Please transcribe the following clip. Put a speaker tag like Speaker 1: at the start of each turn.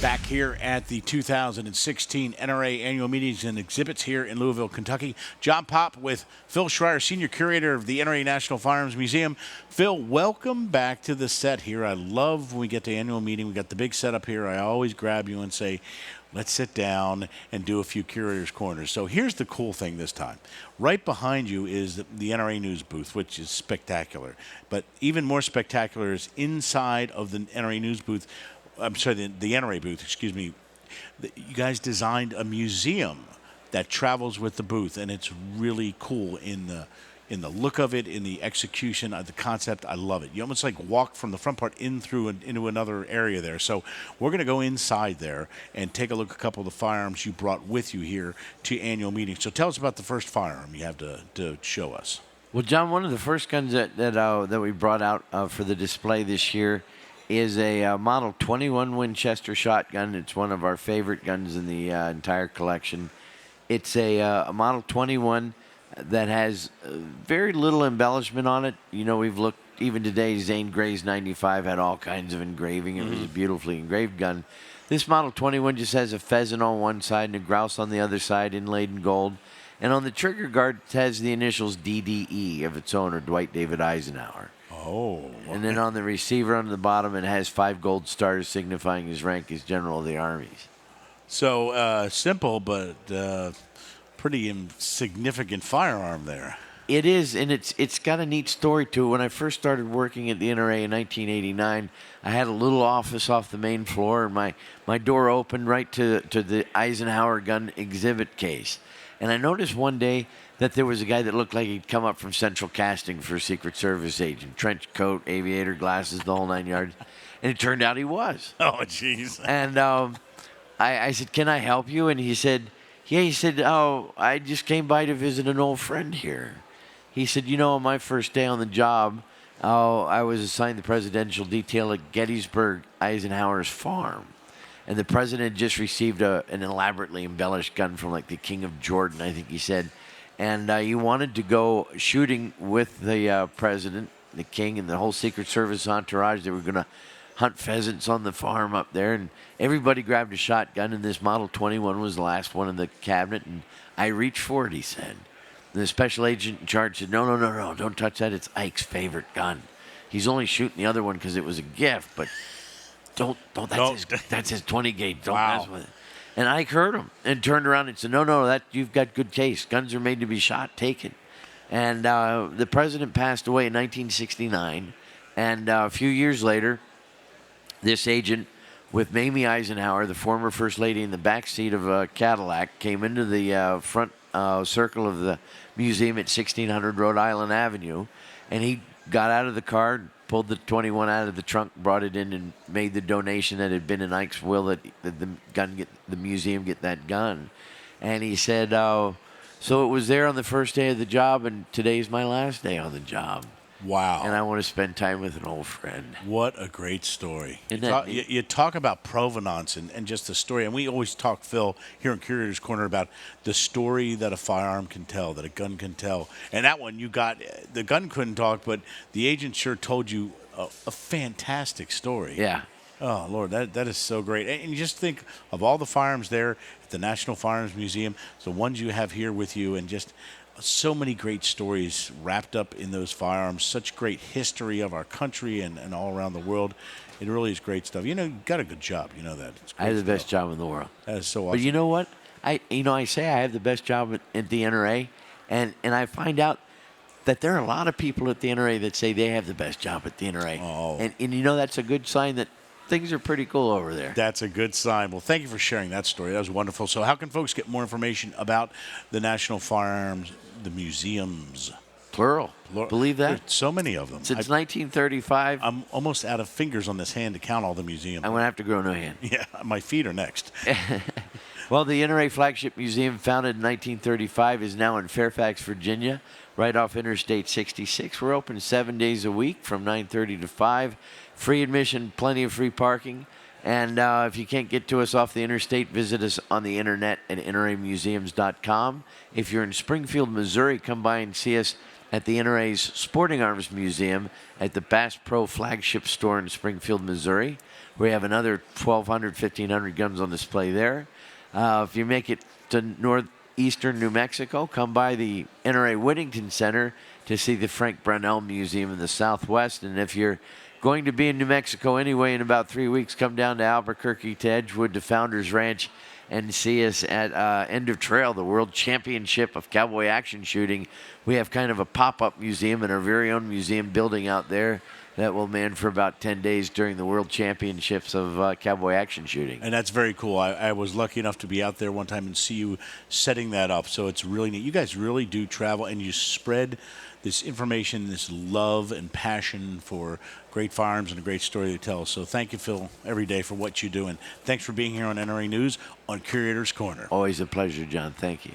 Speaker 1: Back here at the 2016 NRA Annual Meetings and Exhibits here in Louisville, Kentucky. John Popp with Phil Schreier, Senior Curator of the NRA National Firearms Museum. Phil, welcome back to the set here. I love when we get to annual meeting. We got the big setup here. I always grab you and say, let's sit down and do a few Curator's Corners. So here's the cool thing this time. Right behind you is the NRA News Booth, which is spectacular. But even more spectacular is inside of the NRA News Booth. I'm sorry, the NRA booth, excuse me. You guys designed a museum that travels with the booth, and it's really cool in the look of it, in the execution of the concept. I love it. You almost like walk from the front part into another area there. So we're going to go inside there and take a look at a couple of the firearms you brought with you here to annual meetings. So tell us about the first firearm you have to show us.
Speaker 2: Well, John, one of the first guns that we brought out for the display this year is a Model 21 Winchester shotgun. It's one of our favorite guns in the entire collection. It's a Model 21 that has very little embellishment on it. You know, we've looked, even today, Zane Gray's 95 had all kinds of engraving. It was a beautifully engraved gun. This Model 21 just has a pheasant on one side and a grouse on the other side, inlaid in gold. And on the trigger guard, it has the initials DDE of its owner, Dwight David Eisenhower.
Speaker 1: Oh.
Speaker 2: And then on the receiver on the bottom, it has 5 gold stars signifying his rank as General of the Armies.
Speaker 1: So simple, but pretty significant firearm there.
Speaker 2: It is, and it's got a neat story to it. When I first started working at the NRA in 1989, I had a little office off the main floor, and my door opened right to the Eisenhower gun exhibit case. And I noticed one day that there was a guy that looked like he'd come up from Central Casting for a Secret Service agent. Trench coat, aviator glasses, the whole 9 yards. And it turned out he was.
Speaker 1: Oh, jeez.
Speaker 2: And I said, can I help you? And he said, yeah. He said, oh, I just came by to visit an old friend here. He said, you know, on my first day on the job, I was assigned the presidential detail at Gettysburg, Eisenhower's farm. And the president just received an elaborately embellished gun from, like, the King of Jordan, I think he said. And he wanted to go shooting with the president, the king, and the whole Secret Service entourage. They were going to hunt pheasants on the farm up there. And everybody grabbed a shotgun, and this Model 21 was the last one in the cabinet. And I reached for it, he said. And the special agent in charge said, no, don't touch that. It's Ike's favorite gun. He's only shooting the other one because it was a gift, but don't. That's his 20 gauge. Don't mess with it. And Ike heard him and turned around and said, no, that you've got good taste. Guns are made to be shot, taken. And the president passed away in 1969. And a few years later, this agent with Mamie Eisenhower, the former First Lady, in the back seat of a Cadillac, came into the front circle of the museum at 1600 Rhode Island Avenue. And he got out of the car, pulled the 21 out of the trunk, brought it in, and made the donation that had been in Ike's will that the museum get that gun. And he said, so it was there on the first day of the job, and today's my last day on the job.
Speaker 1: Wow.
Speaker 2: And I want to spend time with an old friend.
Speaker 1: What a great story.
Speaker 2: You
Speaker 1: talk about provenance and just the story. And we always talk, Phil, here in Curator's Corner about the story that a firearm can tell, that a gun can tell. And that one, the gun couldn't talk, but the agent sure told you a fantastic story.
Speaker 2: Yeah.
Speaker 1: Oh, Lord, that is so great. And you just think of all the firearms there at the National Firearms Museum, the ones you have here with you, and just so many great stories wrapped up in those firearms, such great history of our country and all around the world. It really is great stuff. You know, you got a good job. You know that.
Speaker 2: I have the best job in the world.
Speaker 1: That is so awesome.
Speaker 2: But you know what? I say I have the best job at the NRA, and I find out that there are a lot of people at the NRA that say they have the best job at the NRA.
Speaker 1: Oh.
Speaker 2: And you know, that's a good sign that things are pretty cool over there.
Speaker 1: That's a good sign. Well, thank you for sharing that story. That was wonderful. So how can folks get more information about the National Firearms, the museums?
Speaker 2: Plural. Believe that?
Speaker 1: There's so many of them.
Speaker 2: Since 1935.
Speaker 1: I'm almost out of fingers on this hand to count all the museums.
Speaker 2: I'm going to have to grow a new hand.
Speaker 1: Yeah, my feet are next.
Speaker 2: Well, the NRA Flagship Museum, founded in 1935, is now in Fairfax, Virginia, right off Interstate 66. We're open 7 days a week from 9:30 to 5. Free admission, plenty of free parking. And if you can't get to us off the interstate, visit us on the internet at nramuseums.com. If you're in Springfield, Missouri, come by and see us at the NRA's Sporting Arms Museum at the Bass Pro flagship store in Springfield, Missouri. We have another 1,200, 1,500 guns on display there. If you make it to northeastern New Mexico, come by the NRA Whittington Center to see the Frank Brownell Museum in the Southwest. And if you're going to be in New Mexico anyway in about 3 weeks, come down to Albuquerque to Edgewood to Founders Ranch and see us at End of Trail, the World Championship of Cowboy Action Shooting. We have kind of a pop-up museum in our very own museum building out there that will man for about 10 days during the World Championships of Cowboy Action Shooting.
Speaker 1: And that's very cool. I was lucky enough to be out there one time and see you setting that up. So it's really neat. You guys really do travel, and you spread this information, this love and passion for great firearms and a great story to tell. So thank you, Phil, every day for what you do. And thanks for being here on NRA News on Curator's Corner.
Speaker 2: Always a pleasure, John. Thank you.